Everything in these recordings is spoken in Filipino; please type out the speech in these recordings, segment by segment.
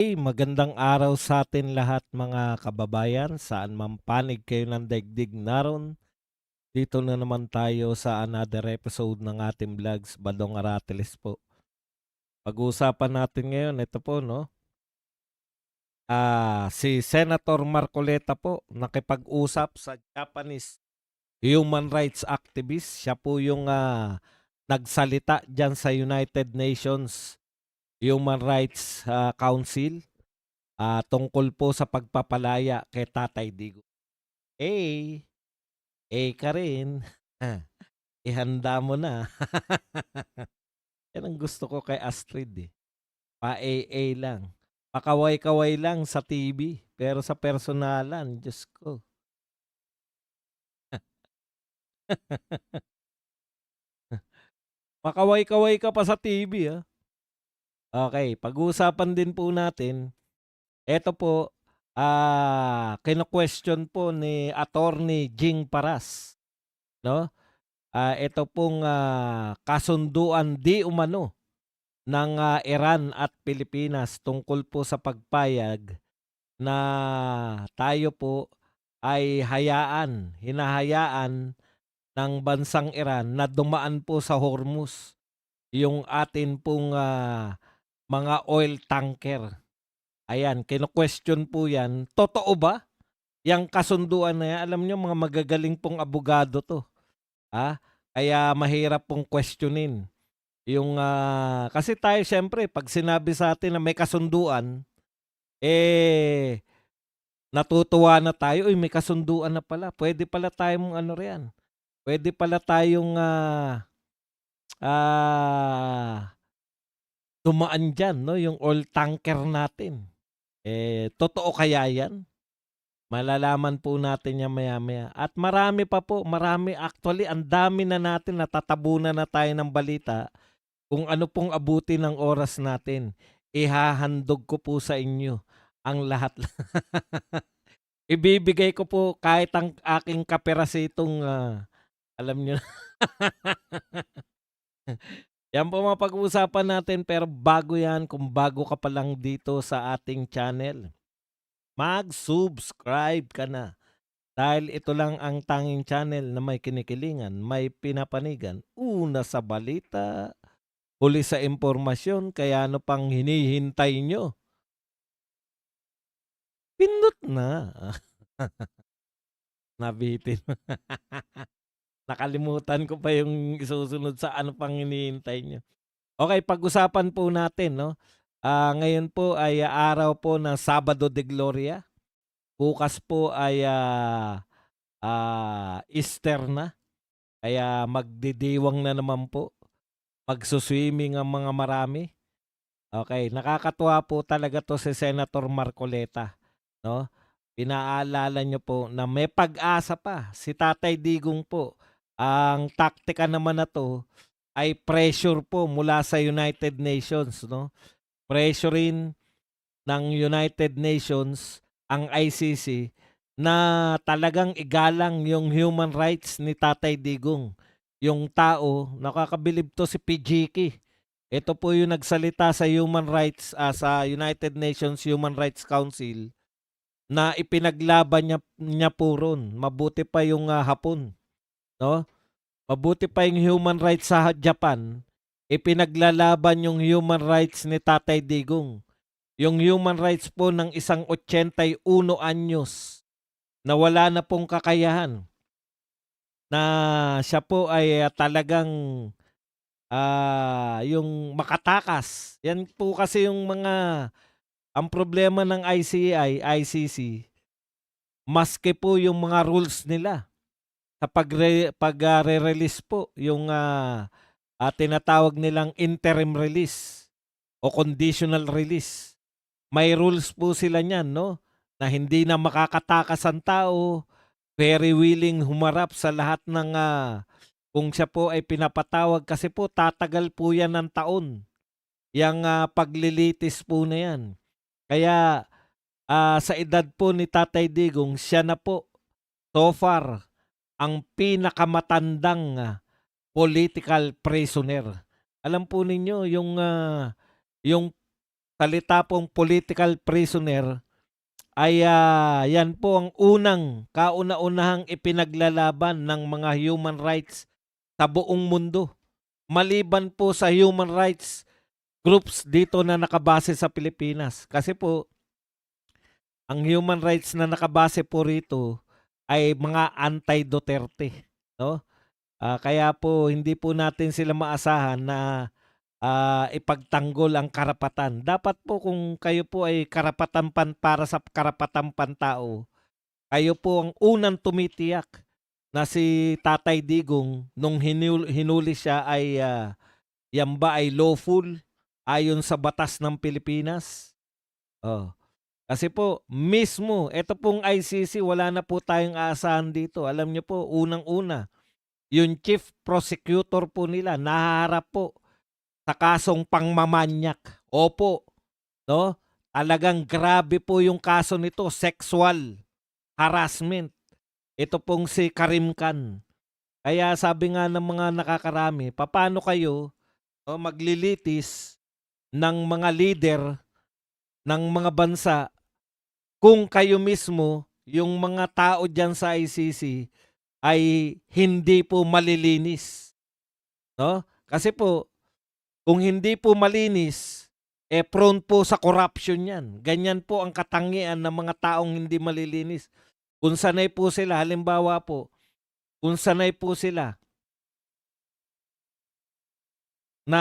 Magandang araw sa atin lahat mga kababayan, saan man panig kayo ng daigdig naroon. Dito na naman tayo sa another episode ng ating vlogs, Badong Aratiles po. Pag-uusapan natin ngayon, ito po, no? Si Senator Marcoleta po, nakipag-usap sa Japanese human rights activist. Siya po yung nagsalita dyan sa United Nations Human Rights Council tungkol po sa pagpapalaya kay Tatay Digong. Eh, ka rin. Ihanda mo na. Yan ang gusto ko kay Astrid eh. Pa-AA lang. Pakaway-kaway lang sa TV. Pero sa personalan, Diyos ko. Pakaway-kaway ka pa sa TV ah. Okay, pag-uusapan din po natin. Eto po, kino-question po ni Attorney Jing Paras, no? Ito pong kasunduan di umano ng Iran at Pilipinas tungkol po sa pagpayag na tayo po ay hinahayaan ng bansang Iran na dumaan po sa Hormuz yung atin pong mga oil tanker. Ayan, kino-question po yan. Totoo ba? Yang kasunduan na yan, alam nyo mga magagaling pong abogado to. Kaya mahirap pong questionin. Yung, kasi tayo siyempre, pag sinabi sa atin na may kasunduan, natutuwa na tayo, may kasunduan na pala. Pwede pala tayong ano riyan. Pwede pala tayong dumaan dyan, no? Yung oil tanker natin. Totoo kaya yan? Malalaman po natin yan maya-maya. At marami pa po, actually, ang dami na natin, natatabunan na tayo ng balita kung ano pong abuti ng oras natin. Ihahandog ko po sa inyo ang lahat. Ibibigay ko po kahit ang aking kaperasitong, alam nyo. Yan po mga pag-uusapan natin, pero bago yan, kung bago ka pa lang dito sa ating channel, mag-subscribe ka na. Dahil ito lang ang tanging channel na may kinikilingan, may pinapanigan, una sa balita, huli sa impormasyon, kaya ano pang hinihintay nyo? Pindot na. Nabitin. Nakalimutan ko pa yung isusunod sa ano pang hinihintay nyo. Okay, pag-usapan po natin, no? Ngayon po ay araw po ng Sabado de Gloria. Bukas po ay Easter na. Kaya magdidiwang na naman po. Magsuswimming ang mga marami. Okay, nakakatuwa po talaga to si Senator Marcoleta, no? Pinaalala niyo po na may pag-asa pa si Tatay Digong po. Ang taktika naman na to ay pressure po mula sa United Nations, no? Pressurein ng United Nations ang ICC na talagang igalang yung human rights ni Tatay Digong. Yung tao, nakakabilib to si PGK. Ito po yung nagsalita sa human rights sa United Nations Human Rights Council na ipinaglaban niya po ron. Mabuti pa yung Hapon, no? Mabuti pa yung human rights sa Japan. Ipinaglalaban yung human rights ni Tatay Digong. Yung human rights po ng isang 81 anyos na wala na pong kakayahan, na siya po ay talagang yung makatakas. Yan po kasi yung ang problema ng ICC, maski po yung mga rules nila sa pagre-release po, yung tinatawag nilang interim release o conditional release. May rules po sila niyan, no? Na hindi na makakatakas ang tao, very willing humarap sa lahat ng kung siya po ay pinapatawag, kasi po tatagal po yan ng taon. Yang paglilitis po na yan. Kaya sa edad po ni Tatay Digong, siya na po so far ang pinakamatandang political prisoner. Alam po ninyo yung salita pong political prisoner ay yan po ang kauna-unahang ipinaglalaban ng mga human rights sa buong mundo. Maliban po sa human rights groups dito na nakabase sa Pilipinas. Kasi po, ang human rights na nakabase po rito ay mga anti-Duterte, no? Kaya po hindi po natin sila maasahan na ipagtanggol ang karapatan. Dapat po kung kayo po ay para sa karapatang pantao, kayo po ang unang tumitiyak na si Tatay Digong nung hinuli siya ay yan ba ay lawful ayon sa batas ng Pilipinas? Oh. Kasi po, mismo, ito pong ICC, wala na po tayong aasahan dito. Alam niyo po, unang-una, yung chief prosecutor po nila, nahaharap po sa kasong pangmamanyak. Opo, no? Talagang grabe po yung kaso nito, sexual harassment. Ito pong si Karim Khan. Kaya sabi nga ng mga nakakarami, paano kayo maglilitis ng mga leader ng mga bansa kung kayo mismo, yung mga tao dyan sa ICC, ay hindi po malilinis. No? Kasi po, kung hindi po malinis, prone po sa corruption yan. Ganyan po ang katangian ng mga taong hindi malilinis. Kung sanay po sila, halimbawa po, kung sanay po sila na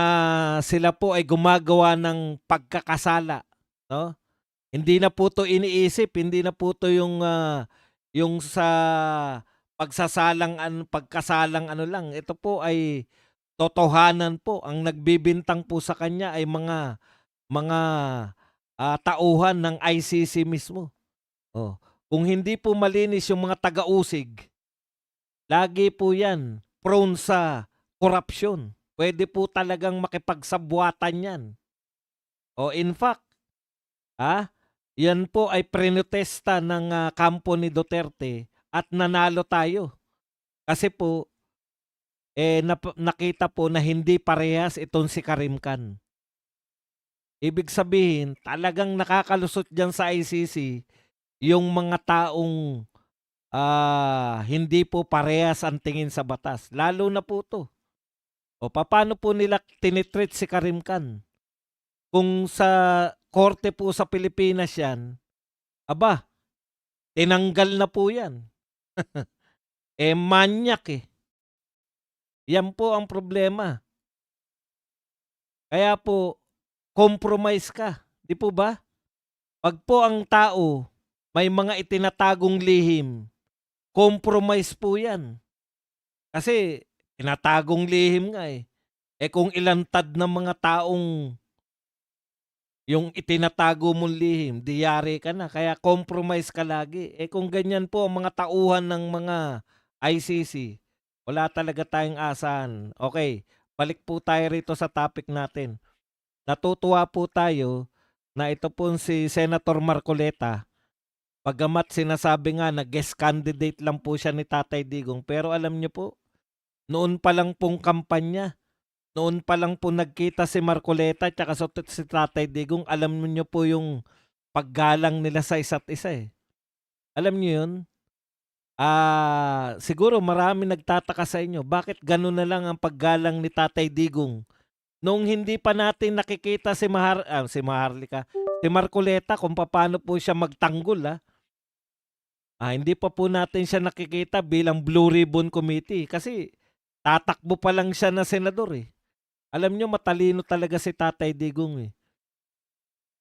sila po ay gumagawa ng pagkakasala, no? Hindi na po 'to iniisip, hindi na po 'to yung sa pagkasalang ano lang. Ito po ay totohanan po. Ang nagbibintang po sa kanya ay mga tauhan ng ICC mismo. Oh, kung hindi po malinis yung mga taga-usig, lagi po 'yan prone sa korapsyon. Puwede po talagang makipagsabwatan 'yan. O in fact, ah, yan po ay prinotesta ng kampo ni Duterte at nanalo tayo. Kasi po, nakita po na hindi parehas itong si Karim Khan. Ibig sabihin, talagang nakakalusot dyan sa ICC yung mga taong hindi po parehas ang tingin sa batas. Lalo na po to. O paano po nila tinitreat si Karim Khan? Kung sa korte po sa Pilipinas yan, aba, tinanggal na po yan. Manyak eh. Yan po ang problema. Kaya po, compromise ka. Di po ba? Pag po ang tao may mga itinatagong lihim, compromise po yan. Kasi tinatagong lihim nga eh. Kung ilantad ng mga taong yung itinatago mong lihim, di yari ka na. Kaya compromise ka lagi. Kung ganyan po ang mga tauhan ng mga ICC, wala talaga tayong asahan. Okay, balik po tayo rito sa topic natin. Natutuwa po tayo na ito po si Senator Marcoleta, pagamat sinasabi nga na guest candidate lang po siya ni Tatay Digong. Pero alam niyo po, noon pa lang pong kampanya, noon pa lang po nagkita si Marcoleta at si Tatay Digong, alam niyo po yung paggalang nila sa isa't isa eh. Alam niyo yun? Siguro marami nagtataka sa inyo, bakit gano'n na lang ang paggalang ni Tatay Digong? Nung hindi pa natin nakikita si Maharlika, si Marcoleta kung paano po siya magtanggol hindi pa po natin siya nakikita bilang Blue Ribbon Committee kasi tatakbo pa lang siya na senador eh. Alam niyo matalino talaga si Tatay Digong eh.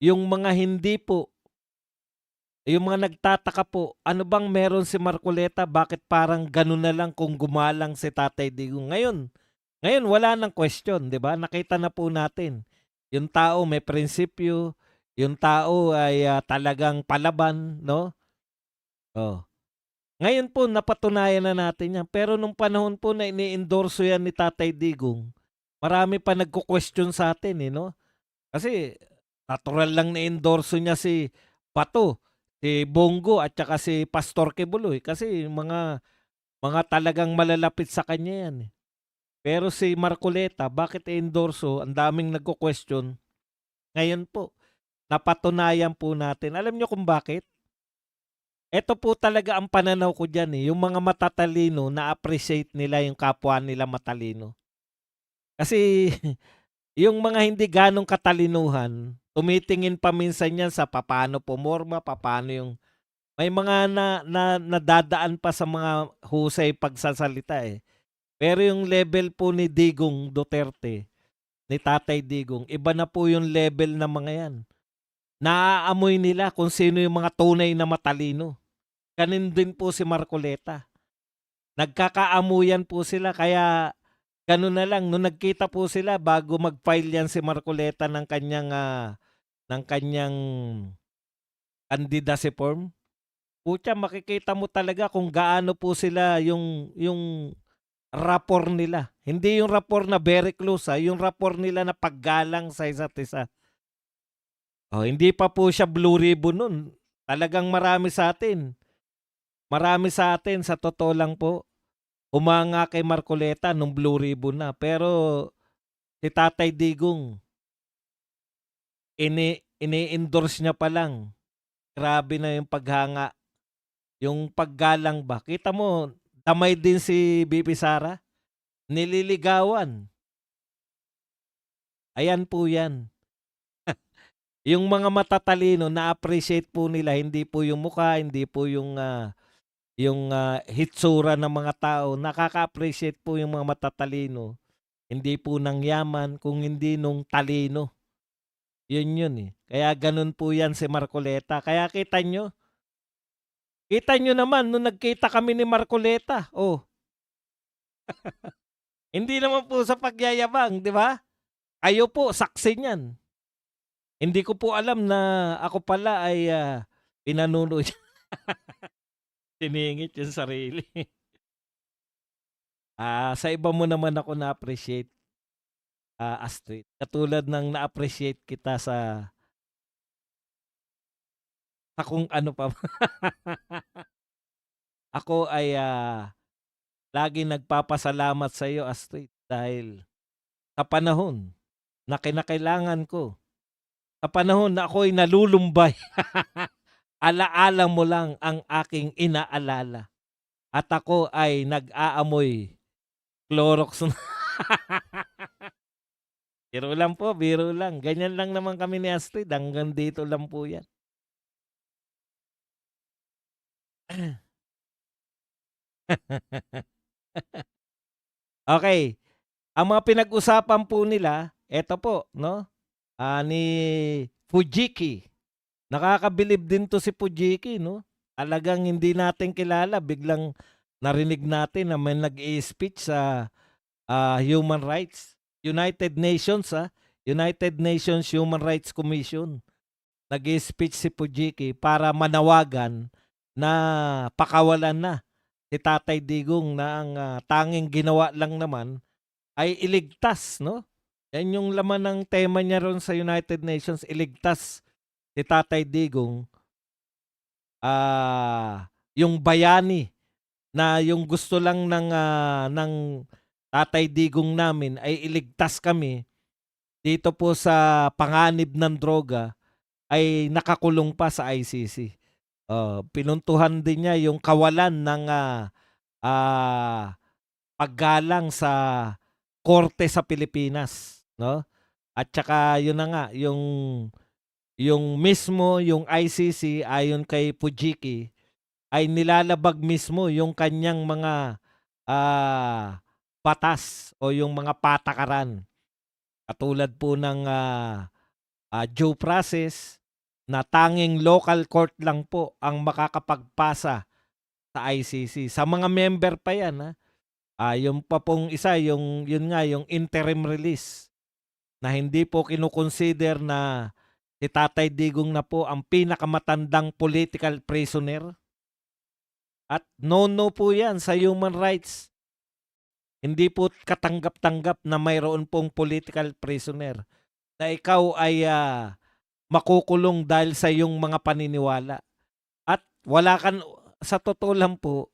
Yung mga hindi po yung mga nagtataka po, ano bang meron si Marcoleta? Bakit parang gano'n na lang kung gumalang si Tatay Digong? Ngayon wala nang question, 'di ba? Nakita na po natin. Yung tao may prinsipyo, yung tao ay talagang palaban, no? Oh. Ngayon po napatunayan na natin 'yan. Pero nung panahon po na ini-endorso 'yan ni Tatay Digong, marami pa nagko-question sa atin eh, no? Kasi natural lang na endorso niya si Bato, si Bongo at saka si Pastor Kibuloy kasi mga talagang malalapit sa kanya 'yan eh. Pero si Marcoleta, bakit endorso? Ang daming nagko-question. Ngayon po, napatunayan po natin. Alam niyo kung bakit? Eto po talaga ang pananaw ko diyan, eh, yung mga matatalino na-appreciate nila yung kapwa nila matalino. Kasi yung mga hindi ganong katalinuhan, tumitingin pa minsan yan sa papaano pumorma, papaano yung may mga nadadaan pa sa mga husay pagsasalita, eh. Pero yung level po ni Digong Duterte, ni Tatay Digong, iba na po yung level ng mga yan. Naaamoy nila kung sino yung mga tunay na matalino. Ganon din po si Marcoleta. Nagkakaamuyan po sila kaya gano'n na lang nung nagkita po sila bago mag-file yan si Marcoleta ng kanyang candidacy form. Putya makikita mo talaga kung gaano po sila yung rapport nila. Hindi yung rapport na very close, yung rapport nila na paggalang sa isa't isa. Oh, hindi pa po siya Blue Ribbon nun. Talagang marami sa atin sa totoo lang po, humanga kay Marcoleta nung Blue Ribbon na. Pero si Tatay Digong, ini-endorse niya pa lang. Grabe na yung paghanga. Yung paggalang ba. Kita mo, damay din si BP Sara. Nililigawan. Ayan po yan. Yung mga matatalino, na-appreciate po nila, hindi po yung mukha, hindi po yung hitsura ng mga tao. Nakaka-appreciate po yung mga matatalino. Hindi po ng yaman, kung hindi nung talino. Yun eh. Kaya ganun po yan si Marcoleta. Kaya kita nyo naman nung nagkita kami ni Marcoleta. Oh, hindi naman po sa pagyayabang, di ba? Kayo po, saksi niyan. Hindi ko po alam na ako pala ay pinanuno niya. Siningit yung sarili. Sa iba mo naman ako na-appreciate, Astrid. Katulad ng na-appreciate kita sa kung ano pa. Ako ay laging nagpapasalamat sa iyo, Astrid, dahil sa panahon na kinakailangan ko, sa panahon na ako'y nalulumbay, alaala mo lang ang aking inaalala. At ako ay nag-aamoy Clorox. Biro lang po, biro lang. Ganyan lang naman kami ni Astrid. Hanggang dito lang po yan. Okay. Ang mga pinag-usapan po nila, eto po, no? Ni Fujiki. Nakakabilib din to si Fujiki, no? Talagang hindi natin kilala. Biglang narinig natin na may nag-i-speech sa human rights. United Nations, United Nations Human Rights Commission. Nag-i-speech si Fujiki para manawagan na pakawalan na si Tatay Digong na ang tanging ginawa lang naman ay iligtas, no? Yan yung laman ng tema niya ron sa United Nations, iligtas si Tatay Digong. Yung bayani na yung gusto lang ng Tatay Digong namin ay iligtas kami dito po sa panganib ng droga ay nakakulong pa sa ICC. Pinuntuhan din niya yung kawalan ng paggalang sa korte sa Pilipinas, no? At saka yun na nga, yung mismo yung ICC ayon kay Fujiki ay nilalabag mismo yung kanyang mga batas o yung mga patakaran. Katulad po ng due process na tanging local court lang po ang makakapagpasa sa ICC. Sa mga member pa yan, yung pa pong isa, yun nga, yung interim release na hindi po kinukonsider na si Tatay Digong na po ang pinakamatandang political prisoner. At no po yan sa human rights. Hindi po katanggap-tanggap na mayroon pong political prisoner na ikaw ay makukulong dahil sa iyong mga paniniwala. At wala kan, sa totoo lang po,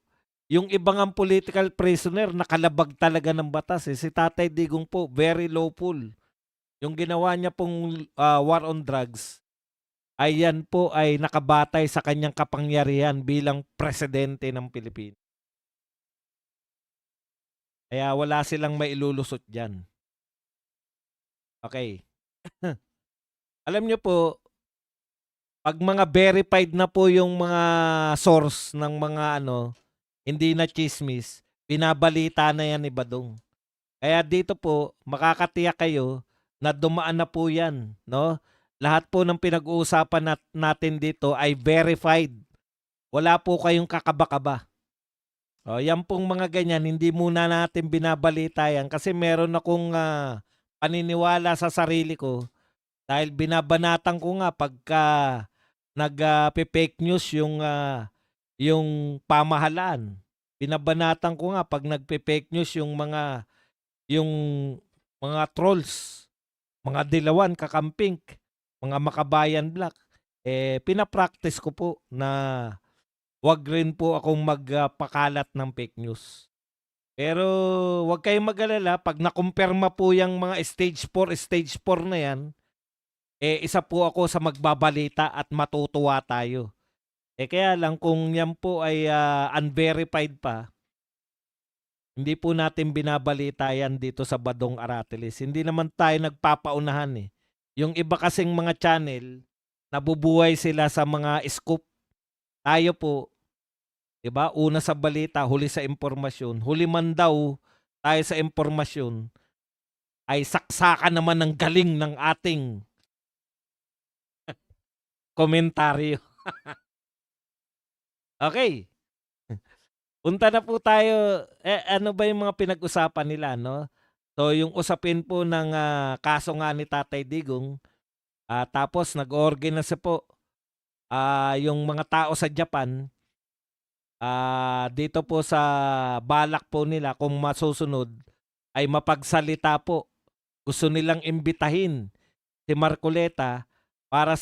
yung ibang ang political prisoner nakalabag talaga ng batas. Si Tatay Digong po, very lawful. Yung ginawa niya pong war on drugs, ay yan po ay nakabatay sa kanyang kapangyarihan bilang presidente ng Pilipinas. Kaya wala silang mailulusot diyan. Okey. Alam niyo po, 'pag mga verified na po yung mga source ng mga ano, hindi na tsismis, binabalita na yan ni Badong. Kaya dito po, makakatiyak kayo na dumaan na po yan, 'no? Lahat po ng pinag-uusapan natin dito ay verified. Wala po kayong kakaba-kaba. Oh, yan pong mga ganyan, hindi muna natin binabalita yan kasi meron akong paniniwala sa sarili ko dahil binabanatan ko nga pagka fake news yung pamahalaan. Binabanatan ko nga 'pag nagpe-fake news yung mga trolls, mga dilawan, kakamping, mga makabayan black. Pina-practice ko po na 'wag rin po akong magpakalat ng fake news. Pero 'wag kayong mag-alala 'pag nakumpirma po yang mga stage 4 na yan, isa po ako sa magbabalita at matutuwa tayo. Kaya lang kung yan po ay unverified pa, hindi po natin binabalita yan dito sa Badong Aratiles. Hindi naman tayo nagpapaunahan eh. Yung iba kasing mga channel, nabubuhay sila sa mga scoop. Tayo po, 'di ba? Una sa balita, huli sa impormasyon. Huli man daw tayo sa impormasyon, ay saksakan naman ng galing ng ating komentaryo. Okay. Punta na po tayo, ano ba yung mga pinag-usapan nila 'no? So yung usapin po ng kaso nga ni Tatay Digong, tapos nag-organize po, yung mga tao sa Japan, dito po sa balak po nila kung masusunod ay mapagsalita po. Gusto nilang imbitahin si Marcoleta para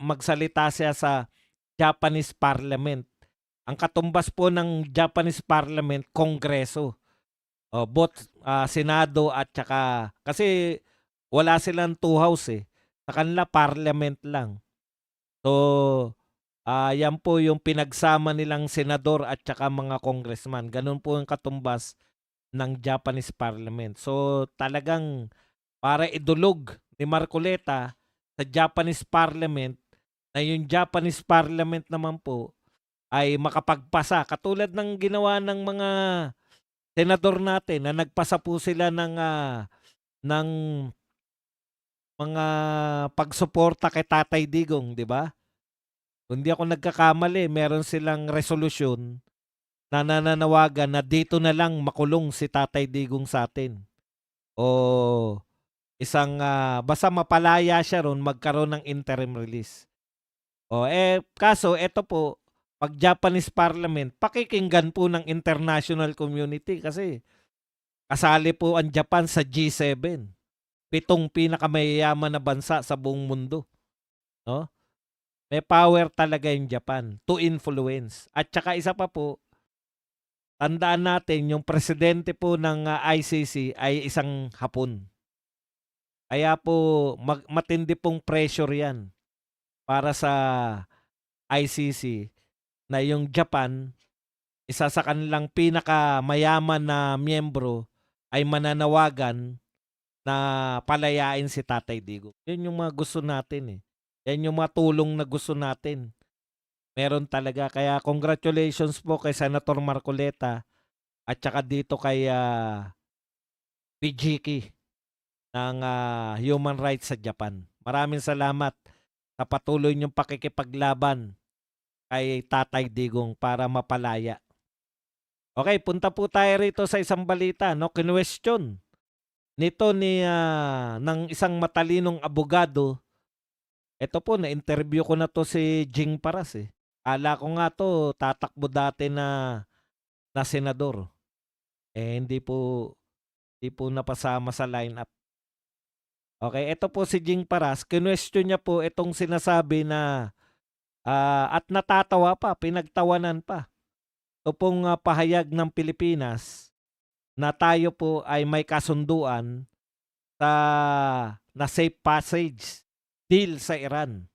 magsalita siya sa Japanese Parliament. Ang katumbas po ng Japanese Parliament, Kongreso. Both Senado at saka kasi wala silang two house eh. Sa kanila parliament lang. So, yan po yung pinagsama nilang senador at saka mga congressman. Ganun po ang katumbas ng Japanese Parliament. So, talagang para idulog ni Marcoleta sa Japanese Parliament na yung Japanese Parliament naman po ay makapagpasa. Katulad ng ginawa ng mga senador natin na nagpasa po sila ng mga pagsuporta kay Tatay Digong, 'di ba? Kung di ako nagkakamali, meron silang resolusyon na nananawagan na dito na lang makulong si Tatay Digong sa atin. O isang basta mapalaya siya ron, magkaroon ng interim release. Kaso eto po, 'pag Japanese Parliament, pakikinggan po ng international community kasi kasali po ang Japan sa G7. 7 pinakamayayaman na bansa sa buong mundo, 'no? May power talaga yung Japan to influence. At saka isa pa po, tandaan natin yung presidente po ng ICC ay isang Hapon. Kaya po matindi pong pressure 'yan para sa ICC na yung Japan, isa sa kanilang pinakamayaman na miyembro ay mananawagan na palayain si Tatay Digong. Yun yung mga gusto natin eh. Yan yung mga tulong na gusto natin. Meron talaga. Kaya congratulations po kay Senator Marcoleta at saka dito kay PGK ng Human Rights sa Japan. Maraming salamat sa patuloy niyong pakikipaglaban kay Tatay Digong para mapalaya. Okay, punta po tayo rito sa isang balita, no? Kinwestiyon nito ng isang matalinong abogado. Ito po, na-interview ko na to si Jing Paras eh. Akala ko nga to tatakbo dati na senador. Hindi po napasama sa lineup. Okay, ito po si Jing Paras. Kinwestiyon niya po itong sinasabi na at natatawa pa, pinagtawanan pa. Ito pong pahayag ng Pilipinas na tayo po ay may kasunduan sa na safe passage deal sa Iran.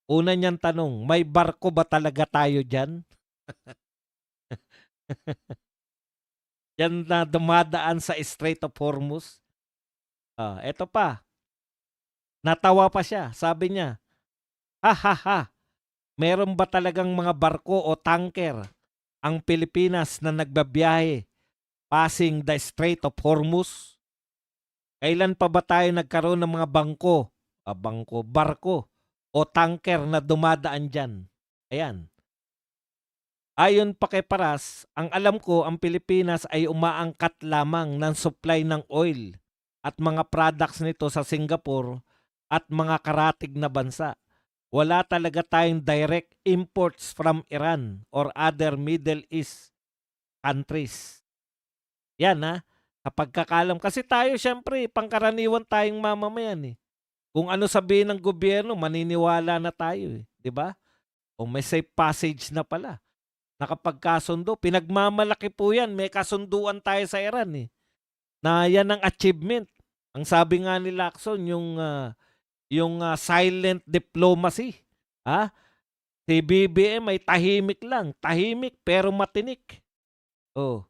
Una niyang tanong, may barko ba talaga tayo diyan? Yan na dumadaan sa Strait of Hormuz? Eto pa, natawa pa siya. Sabi niya, "Ha, ha, ha, meron ba talagang mga barko o tanker ang Pilipinas na nagbabiyahe passing the Strait of Hormuz? Kailan pa ba tayo nagkaroon ng mga barko o tanker na dumadaan diyan?" Ayan. Ayon pa kay Paras, ang alam ko ang Pilipinas ay umaangkat lamang ng supply ng oil at mga products nito sa Singapore at mga karatig na bansa. Wala talaga tayong direct imports from Iran or other Middle East countries. Yan sa pagkakalam. Kasi tayo syempre, pangkaraniwan tayong mamamayan eh. Kung ano sabihin ng gobyerno, maniniwala na tayo eh. 'Di ba? O may safe passage na pala. Nakapagkasundo. Pinagmamalaki po yan. May kasunduan tayo sa Iran eh. Na yan ang achievement. Ang sabi nga ni Lacson, yung silent diplomacy. Si BBM ay tahimik lang. Tahimik pero matinik. Oh,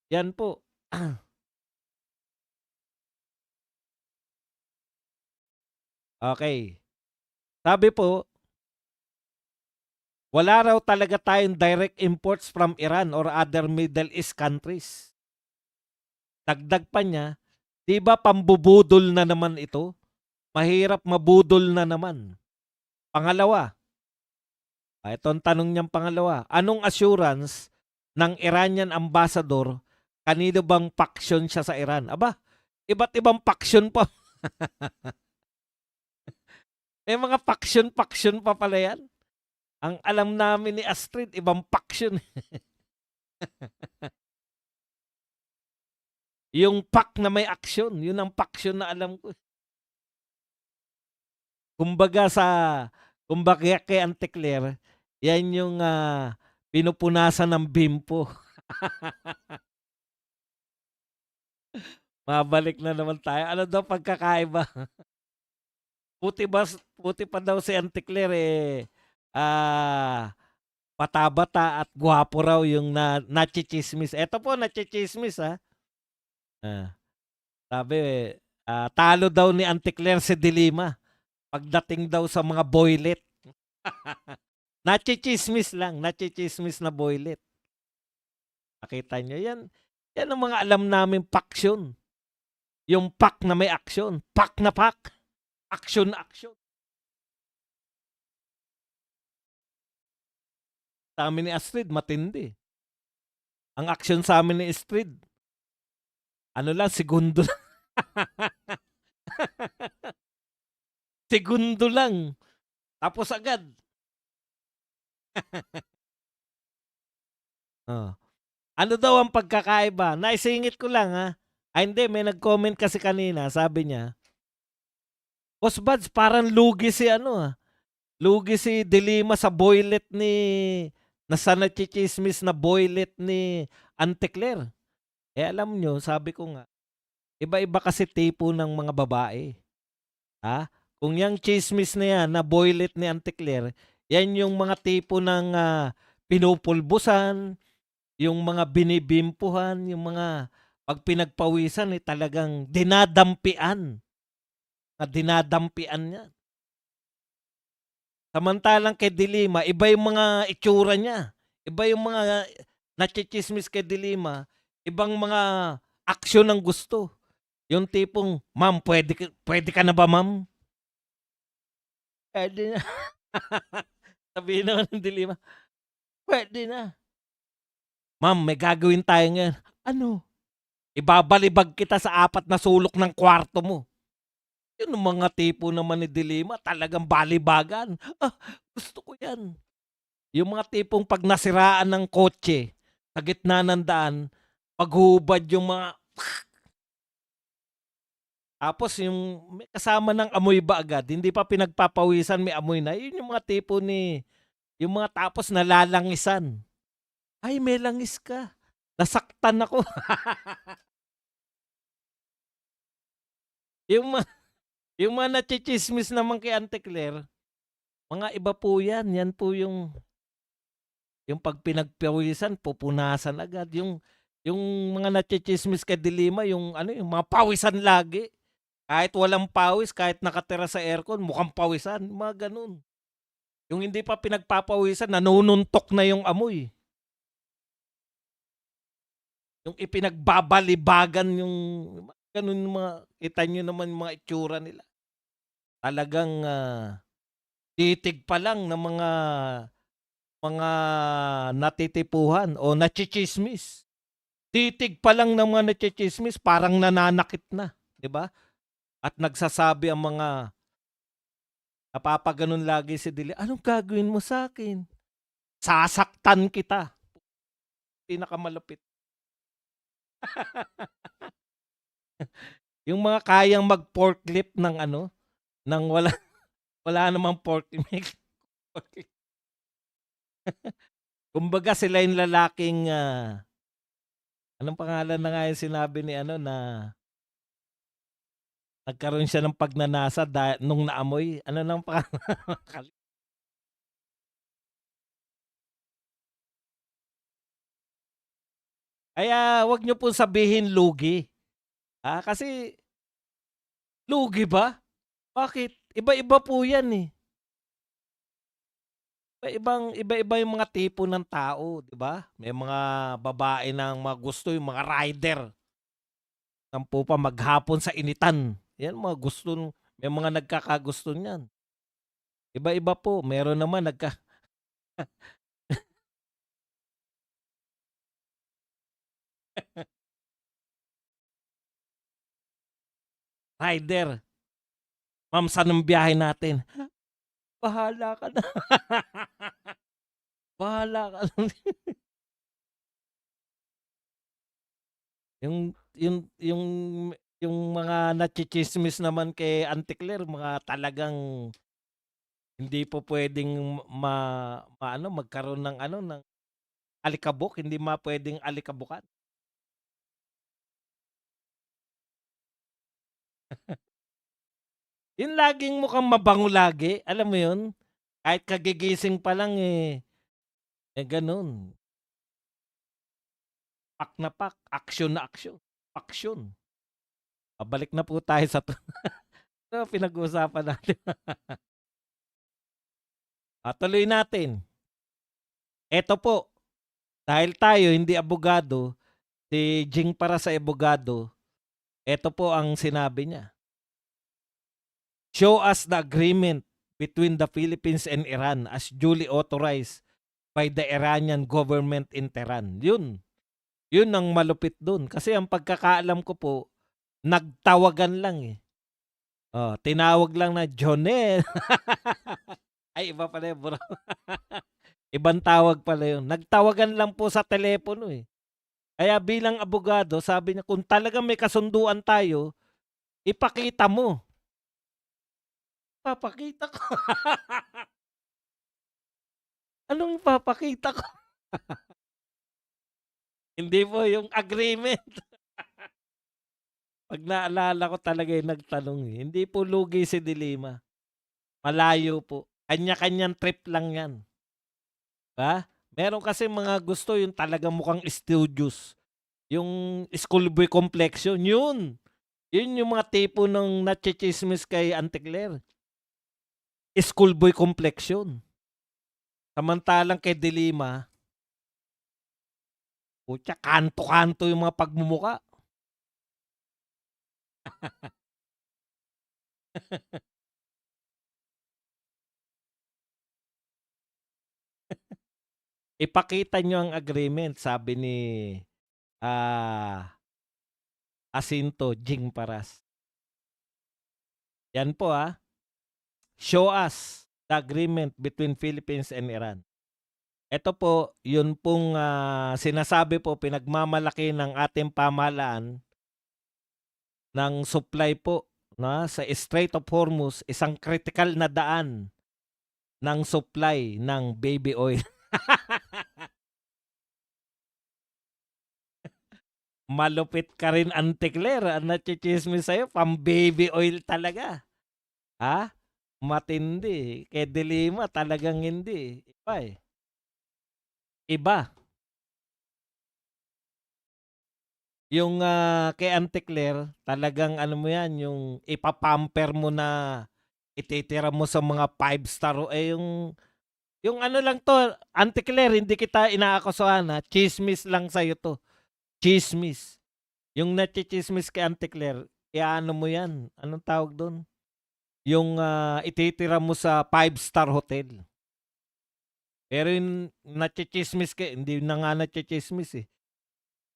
yan po. Okay. Sabi po, wala raw talaga tayong direct imports from Iran or other Middle East countries. Dagdag pa niya, di ba pambubudol na naman ito? Mahirap mabudol na naman. Pangalawa, ito ang tanong niyang pangalawa, anong assurance ng Iranian ambassador kanino bang faction siya sa Iran? Aba, iba't ibang faction pa. May mga faction pa pala yan. Ang alam namin ni Astrid, ibang faction. Yung pak na may action, yun ang faction na alam ko. Kumbaga kay Anteclair, yan yung pinupunasan ng bimpo. Mabalik na naman tayo. Ano daw pagkakaiba? Puti pa daw si Anteclair bata-bata at gwapo raw yung nachichismis. Eto po, nachichismis Ah, sabi, talo daw ni Anteclair si Dilima pagdating daw sa mga boylet. Nachichismis lang, nachichismis na boylet. Nakita nyo yan? Yan ang mga alam namin faction. Yung pak na may action. Pak na pak. Action na action. Sa amin ni Astrid, matindi. Ang action sa amin ni Astrid, ano lang, segundo lang. Segundo lang. Tapos agad. Ano daw ang pagkakaiba? Naisingit ko lang hindi, may nag-comment kasi kanina, sabi niya, Boss Buds, parang lugi si lugi si Dilima sa boylet sa nachichismis na boylet ni Anteclair. Alam nyo, sabi ko nga, iba-iba kasi tipo ng mga babae. Kung yung chismis na yan, na boylet ni Anteclair, yan yung mga tipo ng pinupulbusan, yung mga binibimpuhan, yung mga pag pinagpawisan talagang dinadampian. Dinadampian niya. Samantalang kay Dilima, iba yung mga itsura niya. Iba yung mga nachichismis kay Dilima. Ibang mga aksyon ang gusto. Yung tipong, ma'am, pwede ka na ba, ma'am? Pwede na. Sabihin naman ng Dilima, pwede na. Ma'am, may gagawin tayo ngayon. Ano? Ibabalibag kita sa 4 na sulok ng kwarto mo. Yun ang mga tipo naman ni Dilima, talagang balibagan. Gusto ko yan. Yung mga tipong pag nasiraan ng kotse, sa gitna ng daan, paghubad yung mga... Tapos yung may kasama ng amoy ba agad, hindi pa pinagpapawisan, may amoy na. Yun yung mga tipo yung mga tapos nalalangisan. Ay, may langis ka. Nasaktan ako. yung mga nachichismis naman kay Anteclair, Mga iba po 'yan po yung 'pag pinagpawisan pupunasan agad, yung mga natsi-tsismis kay Dilima yung ano, yung mga pawisan lagi. Kahit walang pawis, kahit nakatira sa aircon mukhang pawisan, mga gano'n. Yung hindi pa pinagpapawisan nanununtok na yung amoy, yung ipinagbabalibagan yung gano'n mga kita niyo naman yung mga itsura nila. Talagang, titig pa lang ng mga natitipuhan o natsi-tsismis. Titig pa lang ng mga natsi-tsismis parang nananakit na, 'di ba? At nagsasabi ang mga napapagano'n lagi si Dili, "Anong gagawin mo sa'kin? Sasaktan kita." Pinakamalupit. Yung mga kayang mag-forklift ng ano, ng wala wala namang forklift. Kumbaga sila yung lalaking, anong pangalan na nga yung sinabi ni ano na nagkaroon siya ng pagnanasa nung naamoy, ano ng pangalan? Kaya wag niyo pong sabihin lugi, kasi lugi ba? Bakit? Iba-iba po 'yan, eh. Iba-iba yung mga tipo ng tao, 'di ba? May mga babae ng mga gusto yung mga rider, sampu pa maghapon sa initan, 'yan mga gusto may mga nagkakagusto niyan. Iba-iba po, meron naman rider, "Ma'am, saan ang biyahe natin?" "Bahala ka na, bahala ka na." Yung yung mga natsi-tsismis naman kay Auntie Claire mga talagang hindi po puwedeng maano magkaroon ng ano, ng alikabok, hindi puwedeng alikabukan. Yung laging mukhang mabango lagi, alam mo yun? Kahit kagigising pa lang, gano'n, pak na pak, aksyon na aksyon, aksyon. Pabalik na po tayo sa pinag-uusapan natin. Tuloy natin. Eto po, dahil tayo hindi abogado, si Jing para sa abogado, eto po ang sinabi niya, "Show us the agreement between the Philippines and Iran as duly authorized by the Iranian government in Tehran." Yun ang malupit dun. Kasi ang pagkakaalam ko po, nagtawagan lang, eh. Tinawag lang na, "Jonel." Ay iba pala yun bro. Ibang tawag pala yun. Nagtawagan lang po sa telepono, eh. Kaya bilang abogado sabi niya, "Kung talagang may kasunduan tayo, ipakita mo." Ipapakita ko. Anong ipapakita ko? Hindi po yung agreement. 'Pag naalala ko talaga yung nagtanong, eh. Hindi po lugi si Dilima, malayo po. Kanya-kanyang trip lang 'yan, ba? Meron kasi mga gusto yung talagang mukhang studious, yung schoolboy complexion, yun. Yun yung mga tipo ng natsi-tsismis kay Auntie Claire, schoolboy complexion. Samantalang kay Dilima, putya kanto-kanto yung mga pagmumukha. "Ipakita niyo ang agreement," sabi ni, ah, Jacinto Jing Paras. Yan po, "Show us the agreement between Philippines and Iran." Eto po, yun pong, sinasabi po pinagmamalaki ng ating pamahalaan ng supply po sa Strait of Hormuz, isang kritikal na daan ng supply ng baby oil. Malupit ka rin Auntie Claire, ang natsitsismis sa'yo pang-baby oil talaga, ha? Matindi. Kay De Lima talagang hindi. Iba eh. Iba. Yung kay Auntie Claire, talagang ano mo yan, yung ipapamper mo na ititira mo sa mga 5-star. Yung ano lang to, Auntie Claire, hindi kita inaakusahan ha. Chismis lang sa'yo to. Chismis. Yung nachichismis kay Auntie Claire, iaano mo yan. Anong tawag doon? Yung ititira mo sa 5-star hotel. Pero yung nachichismis kay, hindi na nga nachichismis eh.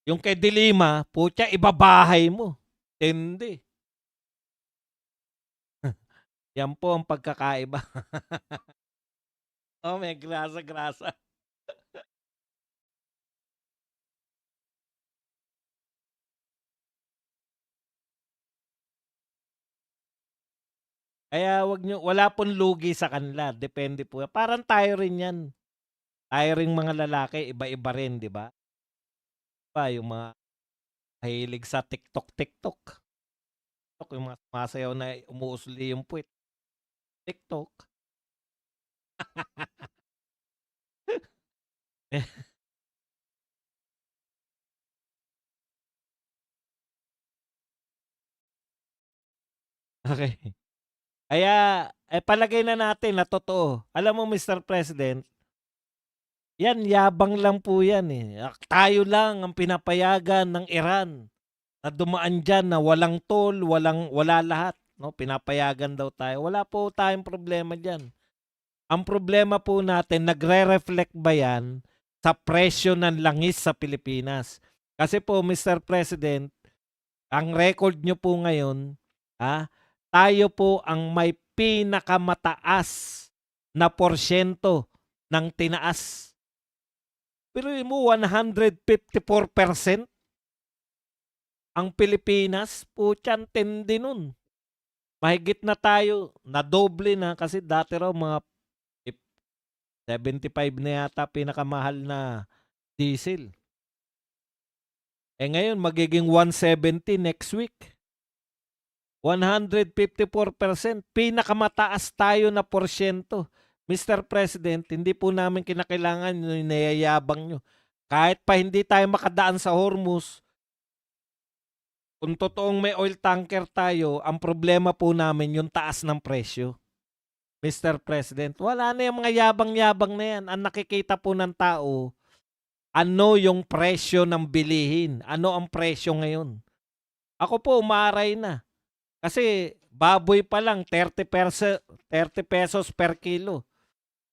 Yung kay Dilima, putya, ibabahay mo. Hindi. Yan po ang pagkakaiba. Oh, may grasa-grasa. Kaya wag nyo, wala pong lugi sa kanila. Depende po. Parang tayo rin yan. Tayo ring mga lalaki, iba-iba rin, di ba? Pa, yung mga mahilig sa TikTok. Yung mga sumasayaw na umuusli yung puwit. TikTok. Okay. Kaya, palagay na natin na totoo. Alam mo, Mr. President, yan, yabang lang po yan eh. Tayo lang ang pinapayagan ng Iran na dumaan dyan na walang toll, wala lahat. No? Pinapayagan daw tayo. Wala po tayong problema dyan. Ang problema po natin, nagre-reflect ba yan sa presyo ng langis sa Pilipinas? Kasi po, Mr. President, ang record nyo po ngayon, tayo po ang may pinakamataas na porsyento ng tinaas. Pero mo 154% ang Pilipinas, putyan tindi nun. Mahigit na tayo, na doble na kasi dati raw mga 75 na yata pinakamahal na diesel. Ngayon magiging 170 next week. 154%, pinakamataas tayo na porsyento. Mr. President, hindi po namin kinakailangan yung niyayabang nyo. Kahit pa hindi tayo makadaan sa Hormuz, kung totoong may oil tanker tayo, ang problema po namin yung taas ng presyo. Mr. President, wala na yung mga yabang-yabang na yan. Ang nakikita po ng tao, ano yung presyo ng bilihin? Ano ang presyo ngayon? Ako po, umaray na. Kasi baboy pa lang 30 pesos per kilo.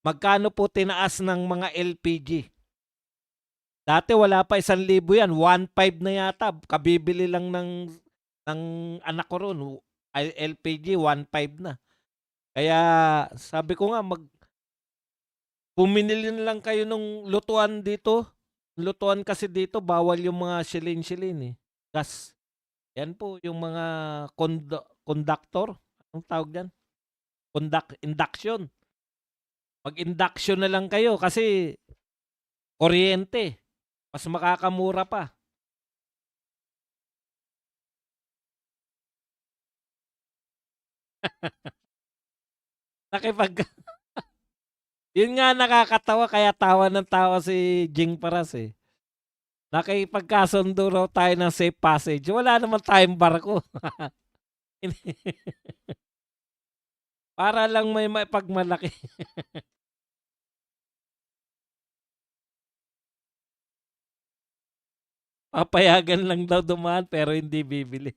Magkano po tinaas ng mga LPG? Dati wala pa 1,000 yan, 1,500 na yata. Kabibili lang ng anak ko ron. LPG 1,500 na. Kaya sabi ko nga bumili na lang kayo ng lutuan dito. Lutuan kasi dito bawal yung mga shilin-shilin eh. Gas. Yan po yung mga conductor. Anong tawag diyan? Induction. Mag-induction na lang kayo kasi kuryente. Mas makakamura pa. Nakipag Yun nga nakakatawa kaya tawa ng tawa si Jing Paras eh. Nakipagkasundo raw tayo ng safe passage. Wala naman tayong barko. Para lang may maipagmalaki. Papayagan lang daw dumaan pero hindi bibili.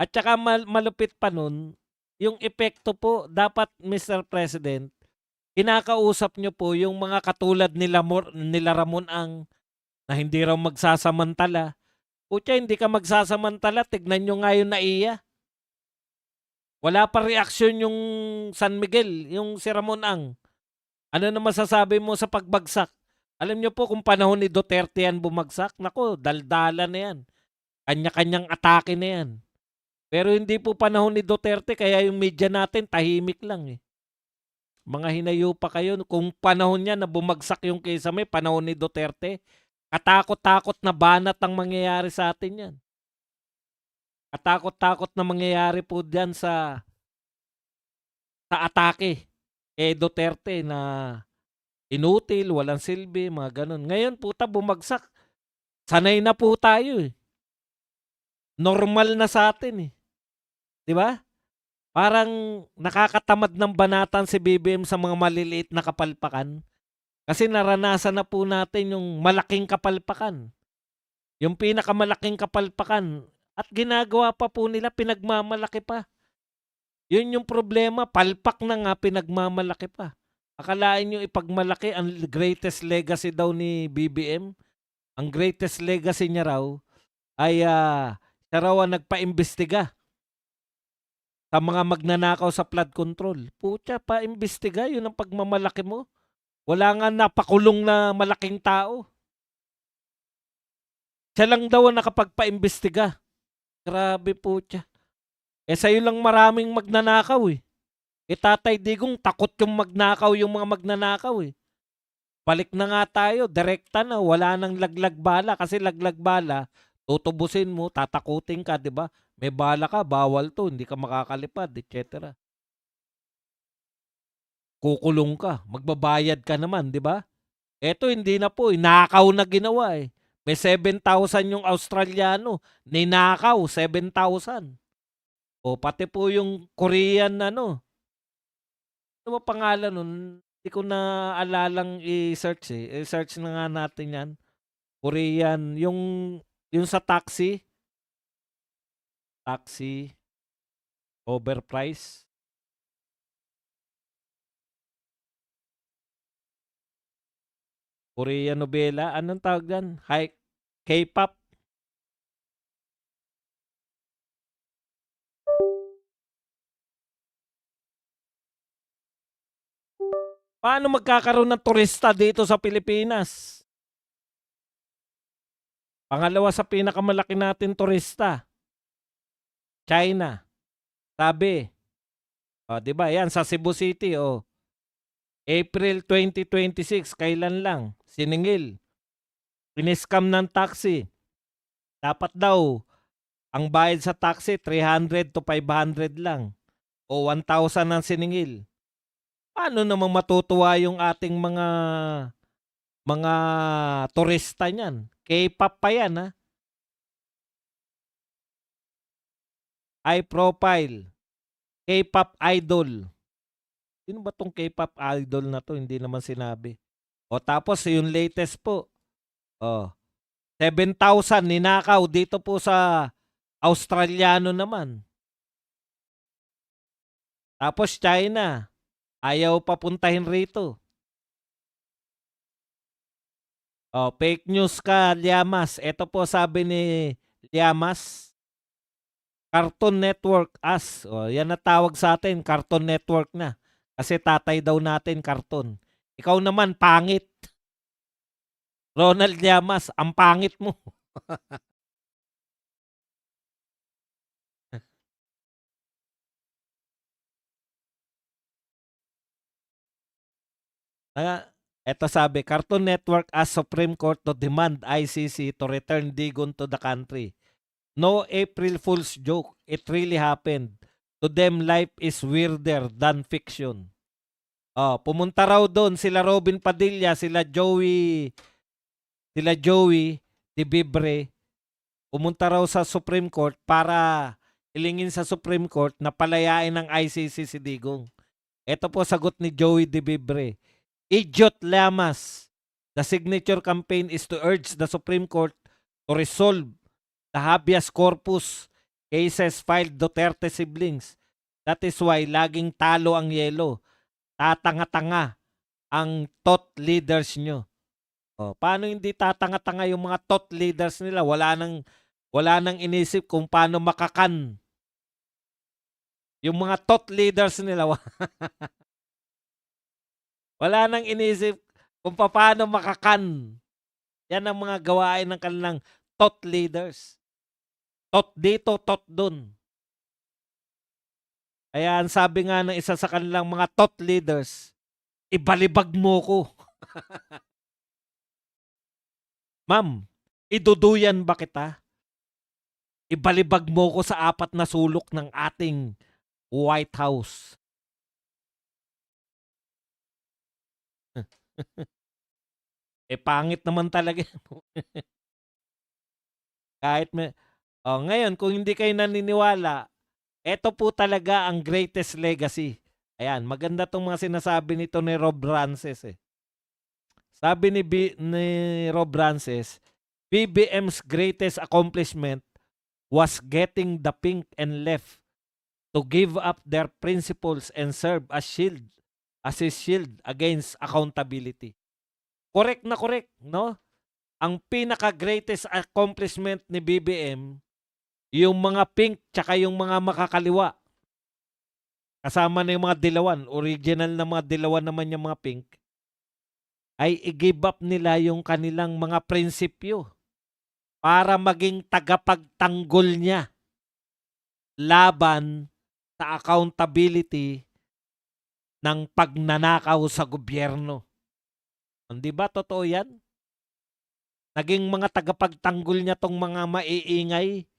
At saka malupit pa nun, yung epekto po, dapat Mr. President, kinakausap nyo po yung mga katulad nila Ramon Ang na hindi raw magsasamantala. Putya, hindi ka magsasamantala, tignan nyo nga yung NAIA. Wala pa reaksyon yung San Miguel, yung si Ramon Ang. Ano na masasabi mo sa pagbagsak? Alam nyo po kung panahon ni Duterte yan bumagsak, nako, daldala na yan. Kanya-kanyang atake na yan. Pero hindi po panahon ni Duterte kaya yung media natin tahimik lang eh. Mga hinayo pa kayo kung panahon niya na bumagsak yung Kisame, panahon ni Duterte, katakot-takot na banat ang mangyayari sa atin yan. Katakot-takot na mangyayari po diyan sa atake kay Duterte na inutil, walang silbi, mga gano'n. Ngayon bumagsak, sanay na po tayo, eh. Normal na sa atin, eh, 'di ba? Parang nakakatamad ng banatan si BBM sa mga maliliit na kapalpakan. Kasi naranasan na po natin yung malaking kapalpakan. Yung pinakamalaking kapalpakan at ginagawa pa po nila, pinagmamalaki pa. Yun yung problema, palpak na nga, pinagmamalaki pa. Akalain nyo ipagmalaki ang greatest legacy daw ni BBM? Ang greatest legacy niya raw ay siya raw ang nagpaimbestiga sa mga magnanakaw sa flood control. Putya, paimbestiga, yun ang pagmamalaki mo. Wala nga napakulong na malaking tao. Siya lang daw ang nakapagpaimbestiga. Grabe po siya. Eh sa'yo lang maraming magnanakaw, eh. Eh Tatay Digong, takot yung magnakaw yung mga magnanakaw, eh. Balik na nga tayo, direkta na, wala nang laglag bala. Kasi laglag bala, tutubusin mo, tatakutin ka, di ba? May bala ka, bawal to, hindi ka makakalipad, etc. Kukulong ka, magbabayad ka naman, di ba? Eto hindi na po, nakaw na ginawa, eh. May 7,000 yung Australiano, ninakaw 7,000. O pati po yung Korean ano ba pangalan nun? Hindi ko na alalang i-search, eh. I-search na nga natin 'yan. Korean, yung sa taxi, overprice. Korean nobela, anong tawag diyan? K-pop. Paano magkakaroon ng turista dito sa Pilipinas? Pangalawa sa pinakamalaki natin turista, China. Sabi, 'di ba? Yan sa Cebu City, April 2026, kailan lang? Siningil. Piniscam ng taxi. Dapat daw ang bayad sa taxi 300 to 500 lang o 1,000 ang siningil. Paano namang matutuwa yung ating mga turista niyan? K-pop pa yan, ha? High profile. K-pop idol. Sino ba tong K-pop idol na to? Hindi naman sinabi. O tapos yung latest po. Oh, 7,000 ninakaw dito po sa Australiano naman. Tapos China, ayaw papuntahin rito. Fake news ka, Llamas. Ito po sabi ni Llamas, Cartoon Network as. Yan na tawag sa atin, Cartoon Network na. Kasi tatay daw natin cartoon. Ikaw naman, pangit. Ronald Llamas, ang pangit mo. Ito sabi, Cartoon Network asks Supreme Court to demand ICC to return Digon to the country. No April Fool's joke. It really happened. To them, life is weirder than fiction. Pumunta raw doon sila Robin Padilla, sila Joey De Bibre. Pumunta raw sa Supreme Court para hilingin sa Supreme Court na palayain ng ICC si Digong. Ito po sagot ni Joey De Bibre. Idiot Llamas. The signature campaign is to urge the Supreme Court to resolve the habeas corpus cases filed Duterte siblings. That is why laging talo ang yelo. Tatanga-tanga ang thought leaders nyo. Paano hindi tatanga-tanga yung mga thought leaders nila? Wala nang inisip kung paano makakan. Yung mga thought leaders nila, wala nang inisip kung paano makakan. Yan ang mga gawain ng kanilang thought leaders. Thought dito, thought dun. Kaya ang sabi nga ng isa sa kanilang mga thought leaders, ibalibag mo ko. Ma'am, iduduyan ba kita? ibalibag mo ko sa 4 na sulok ng ating White House. Pangit naman talaga yan. Kahit ngayon kung hindi kayo naniniwala, eto po talaga ang greatest legacy. Ayan, maganda 'tong mga sinasabi nito ni Rob Francis, eh. Sabi ni Rob Francis, "BBM's greatest accomplishment was getting the pink and left to give up their principles and serve as his shield against accountability." Correct na correct, no? Ang pinaka-greatest accomplishment ni BBM, yung mga pink tsaka yung mga makakaliwa. Kasama na yung mga dilawan, original na mga dilawan naman yung mga pink, ay i-give up nila yung kanilang mga prinsipyo para maging tagapagtanggol niya laban sa accountability ng pagnanakaw sa gobyerno. Hindi ba totoo yan? Naging mga tagapagtanggol niya tong mga maiingay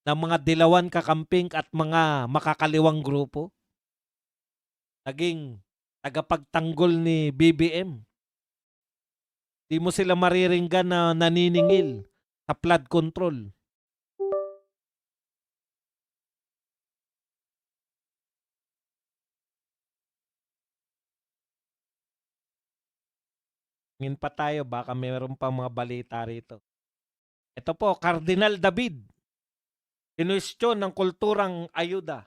na mga dilawan kakamping at mga makakaliwang grupo. Naging tagapagtanggol ni BBM. Di mo sila mariringgan na naniningil sa flood control. Tingin pa tayo, baka mayroon pa mga balita rito. Ito po, Cardinal David. Kinwestiyon ng kulturang ayuda.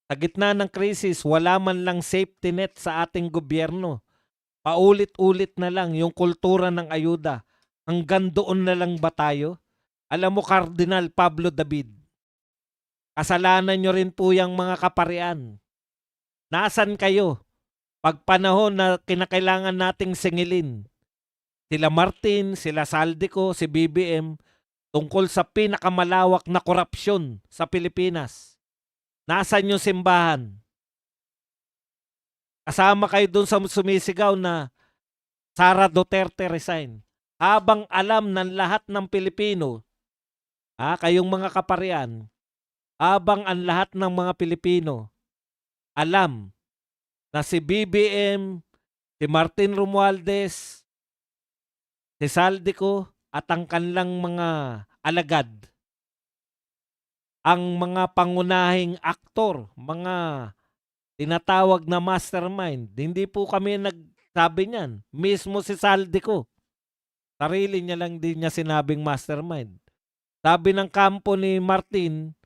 Sa gitna ng krisis, wala man lang safety net sa ating gobyerno. Paulit-ulit na lang yung kultura ng ayuda. Hanggang doon na lang ba tayo? Alam mo, Cardinal Pablo David, kasalanan nyo rin po yung mga kaparian. Nasaan kayo? Pag panahon na kinakailangan nating singilin, sila Martin, sila Saldico, si BBM, tungkol sa pinakamalawak na korupsyon sa Pilipinas. Nasaan yung simbahan? Kasama kayo dun sa sumisigaw na Sara Duterte resign. Habang alam ng lahat ng Pilipino, kayong mga kaparian, habang ang lahat ng mga Pilipino alam na si BBM, si Martin Romualdez, si Saldico at ang kanilang mga alagad, ang mga pangunahing aktor, mga tinatawag na mastermind. Hindi po kami nagsabi niyan. Mismo si Saldico, sarili niya lang din niya sinabing mastermind. Sabi ng kampo ni Martin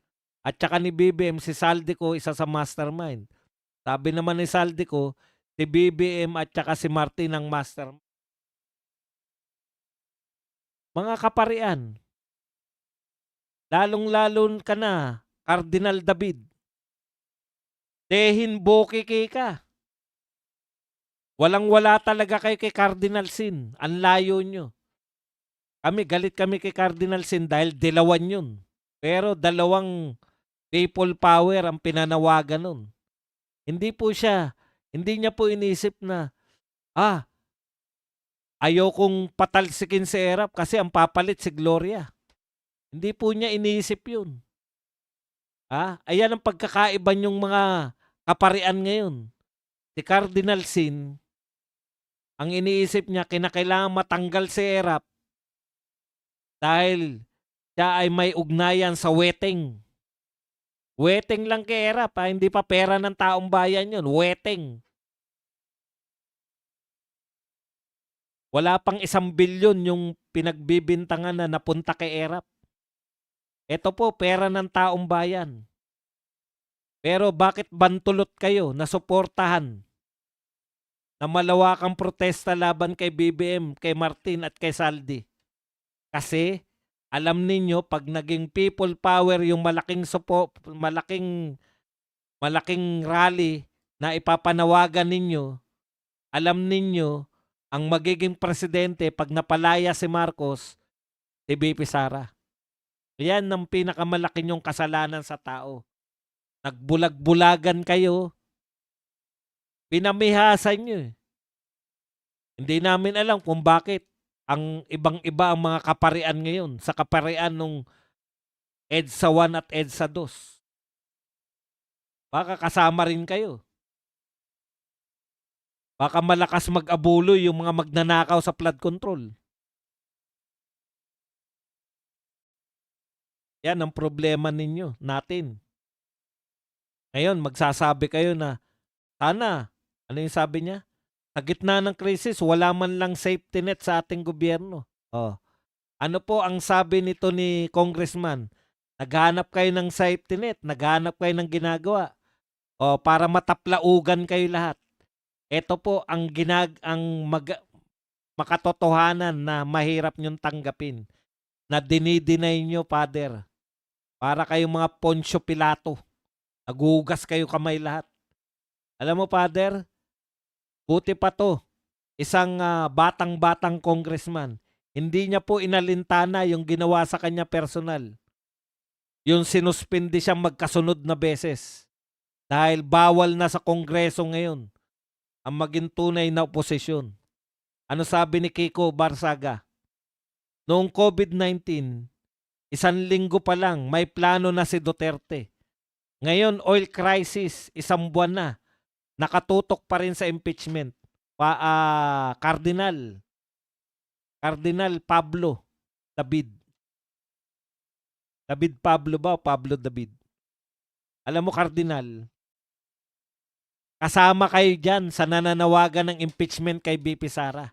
at saka ni BBM, si Saldico isa sa mastermind. Sabi naman ni Saldico, si BBM at saka si Martin ang mastermind. Mga kaparian, lalong-lalon ka na, Cardinal David. Dehin bokeke ka. Walang-wala talaga kayo kay Cardinal Sin. Ang layo nyo. Galit kami kay Cardinal Sin dahil dilawan yun. Pero dalawang people power ang pinanawagan nun. Hindi niya po inisip na, ayokong patalsikin si Erap kasi ang papalit si Gloria. Hindi po niya iniisip yun. Ayan ang pagkakaiba yung mga kaparian ngayon. Si Cardinal Sin, ang iniisip niya, kinakailangan matanggal si Erap dahil siya ay may ugnayan sa weteng. Weteng lang kay Erap, hindi pa pera ng taong bayan yun. Weteng. Wala pang 1 bilyon yung pinagbibintangan na napunta kay Erap. Ito po, pera ng taong bayan. Pero bakit bantulot kayo na suportahan na malawakang protesta laban kay BBM, kay Martin at kay Saldi? Kasi alam ninyo, pag naging people power yung malaking rally na ipapanawagan ninyo, alam ninyo, ang magiging presidente pag napalaya si Marcos, si BP Sara. Yan ang pinakamalaki nyong kasalanan sa tao. Nagbulag-bulagan kayo. Pinamihasan nyo. Hindi namin alam kung bakit Ang ibang-iba ang mga kaparian ngayon sa kaparian nung EDSA 1 at EDSA 2. Baka kasama rin kayo. Baka malakas mag-abuloy yung mga magnanakaw sa flood control. Yan ang problema ninyo, natin. Ngayon, magsasabi kayo na, sana, ano yung sabi niya? Sa gitna ng krisis, wala man lang safety net sa ating gobyerno. Oh. Ano po ang sabi nito ni Congressman? Naghanap kayo ng safety net, naghanap kayo ng ginagawa. O para mataplaugan kayo lahat. Ito po ang makatotohanan na mahirap niyong tanggapin. Na dinideny nyo, Father. Para kayong mga Poncio Pilato. Nagugas kayo kamay lahat. Alam mo, Father, buti pa to. Isang batang-batang congressman. Hindi niya po inalintana yung ginawa sa kanya personal. Yung sinuspindi siyang magkasunod na beses. Dahil bawal na sa Kongreso ngayon ang maging tunay na oposisyon. Ano sabi ni Kiko Barsaga? Noong COVID-19, 1 linggo pa lang may plano na si Duterte. Ngayon, oil crisis, 1 buwan na. Nakatutok pa rin sa impeachment. Cardinal Pablo David. David Pablo ba o Pablo David? Alam mo, Cardinal, kasama kayo dyan sa nananawagan ng impeachment kay BP Sara.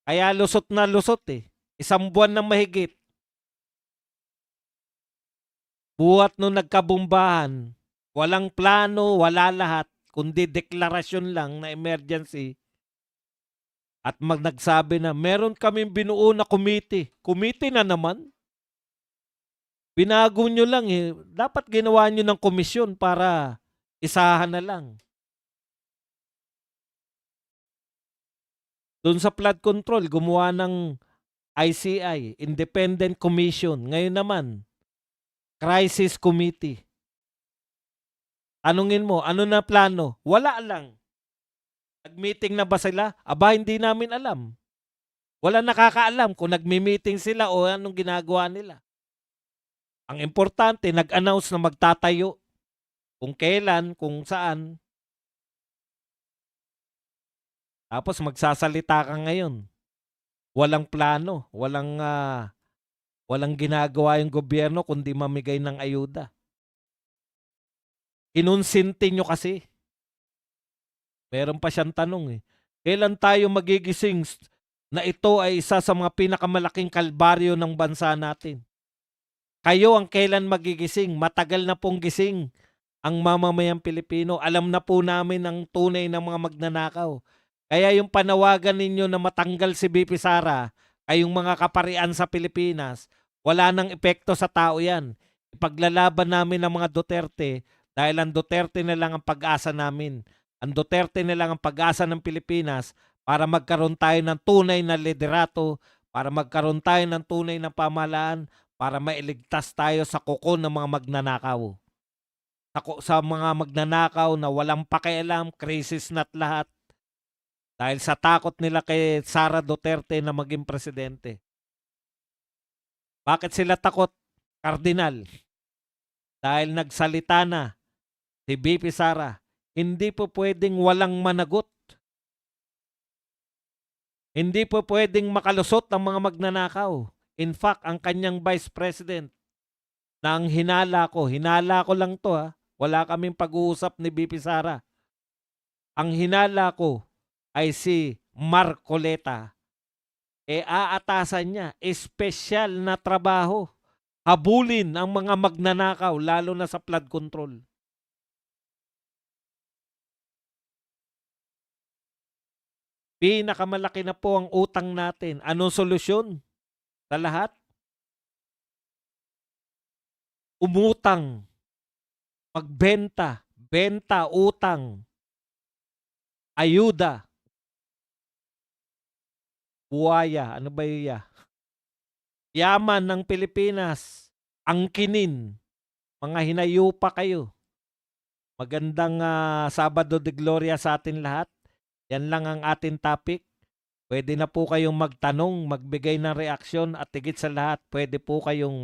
Kaya lusot na lusot eh. 1 buwan na mahigit. Buhat nung nagkabumbahan, walang plano, wala lahat, kundi deklarasyon lang na emergency. At nagsabi na, meron kaming binuo na committee. Committee na naman. Binago nyo lang eh. Dapat ginawa nyo ng komisyon para isahan na lang. Doon sa flood control, gumawa ng ICI, Independent Commission. Ngayon naman, Crisis Committee. Tanungin mo, ano na plano? Wala lang. Nag-meeting na ba sila? Aba, hindi namin alam. Wala nakakaalam kung nagmi-meeting sila o anong ginagawa nila. Ang importante, nag-announce na magtatayo. Kung kailan, kung saan. Tapos magsasalita ka ngayon. Walang plano, walang ginagawa yung gobyerno kundi mamigay ng ayuda. Kinonsinti nyo kasi. Meron pa siyang tanong eh. Kailan tayo magigising na ito ay isa sa mga pinakamalaking kalbaryo ng bansa natin? Kayo ang kailan magigising? Matagal na pong gising ang mamamayang Pilipino. Alam na po namin ang tunay ng mga magnanakaw. Kaya yung panawagan ninyo na matanggal si BP Sara, kayong mga kaparian sa Pilipinas, wala nang epekto sa tao yan. Ipaglalaban namin ang mga Duterte dahil ang Duterte na lang ang pag-asa namin. Ang Duterte na lang ang pag-asa ng Pilipinas para magkaroon tayo ng tunay na liderato, para magkaroon tayo ng tunay na pamahalaan, para mailigtas tayo sa kuko ng mga magnanakaw. Sa mga magnanakaw na walang pakialam, crisis na't lahat. Dahil sa takot nila kay Sara Duterte na maging presidente. Bakit sila takot, Cardinal? Dahil nagsalita na si BP Sara, hindi po pwedeng walang managot. Hindi po pwedeng makalusot ang mga magnanakaw. In fact, ang kanyang Vice President na ang hinala ko lang to ha, wala kaming pag-uusap ni BP Sara. Ang hinala ko ay si Marcoleta. Aatasan niya, espesyal na trabaho. Habulin ang mga magnanakaw, lalo na sa flood control. Pinakamalaki na po ang utang natin. Anong solusyon sa lahat? Umutang. Magbenta. Benta, utang. Ayuda. Buwaya. Ano ba yun? Yaman ng Pilipinas. Angkinin. Mga hinayupa kayo. Magandang Sabado de Gloria sa atin lahat. Yan lang ang ating topic. Puwede na po kayong magtanong, magbigay ng reaksyon at higit sa lahat puwede po kayong